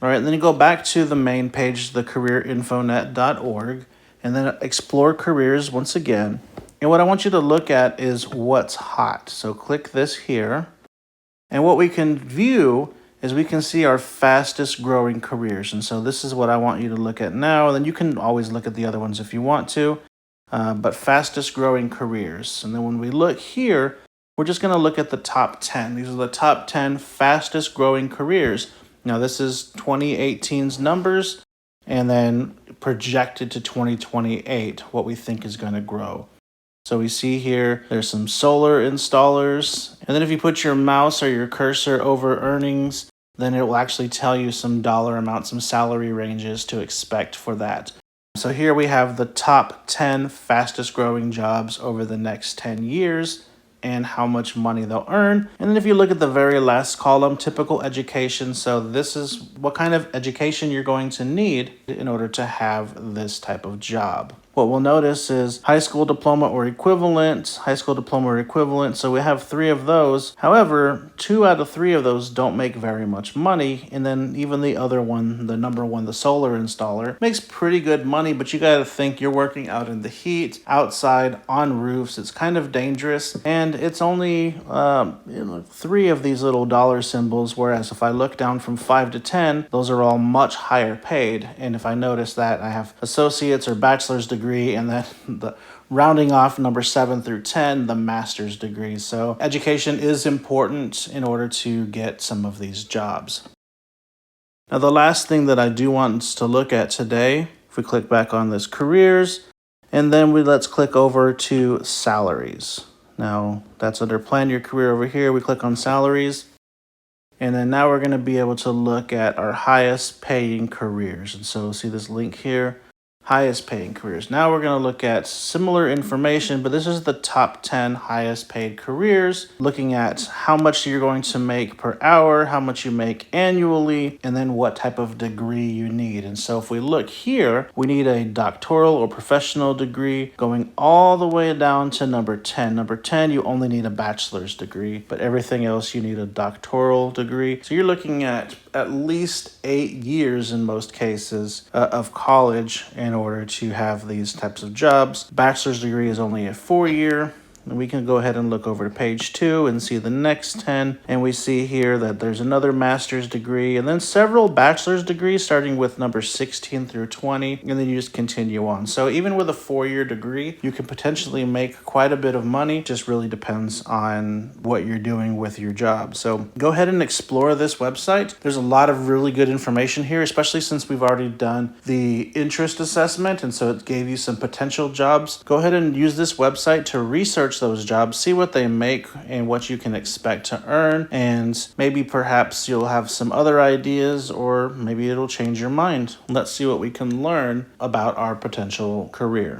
All right, then you go back to the main page, the careerinfonet.org, and then explore careers once again. And what I want you to look at is what's hot. So click this here. And what we can view is we can see our fastest growing careers. And so this is what I want you to look at now. And then you can always look at the other ones if you want to, but fastest growing careers. And then when we look here, we're just going to look at the top 10. These are the top 10 fastest growing careers. Now this is 2018's numbers and then projected to 2028, what we think is going to grow. So we see here, there's some solar installers. And then if you put your mouse or your cursor over earnings, then it will actually tell you some dollar amounts, some salary ranges to expect for that. So here we have the top 10 fastest growing jobs over the next 10 years and how much money they'll earn. And then if you look at the very last column, typical education. So this is what kind of education you're going to need in order to have this type of job. What we'll notice is high school diploma or equivalent, high school diploma or equivalent. So we have 3 of those. However, 2 out of 3 of those don't make very much money. And then even the other one, the number one, the solar installer, makes pretty good money, but you got to think you're working out in the heat, outside, on roofs. It's kind of dangerous. And it's only 3 of these little dollar symbols, whereas if I look down from 5 to 10, those are all much higher paid. And if I notice that I have associates or bachelor's degree, and then the rounding off number 7 through 10, the master's degree. So education is important in order to get some of these jobs. Now the last thing that I do want us to look at today, if we click back on this careers, and then let's click over to salaries. Now that's under plan your career over here. We click on salaries. And then now we're going to be able to look at our highest paying careers. And so see this link here, highest paying careers. Now we're going to look at similar information, but this is the top 10 highest paid careers, looking at how much you're going to make per hour, how much you make annually, and then what type of degree you need. And so if we look here, we need a doctoral or professional degree going all the way down to number 10. Number 10, you only need a bachelor's degree, but everything else you need a doctoral degree. So you're looking at least 8 years in most cases of college in order to have these types of jobs. Bachelor's degree is only a 4-year. And we can go ahead and look over to page 2 and see the next 10. And we see here that there's another master's degree and then several bachelor's degrees starting with number 16 through 20. And then you just continue on. So even with a 4-year degree, you can potentially make quite a bit of money. It just really depends on what you're doing with your job. So go ahead and explore this website. There's a lot of really good information here, especially since we've already done the interest assessment. And so it gave you some potential jobs. Go ahead and use this website to research those jobs, see what they make and what you can expect to earn, and maybe perhaps you'll have some other ideas or maybe it'll change your mind. Let's see what we can learn about our potential career.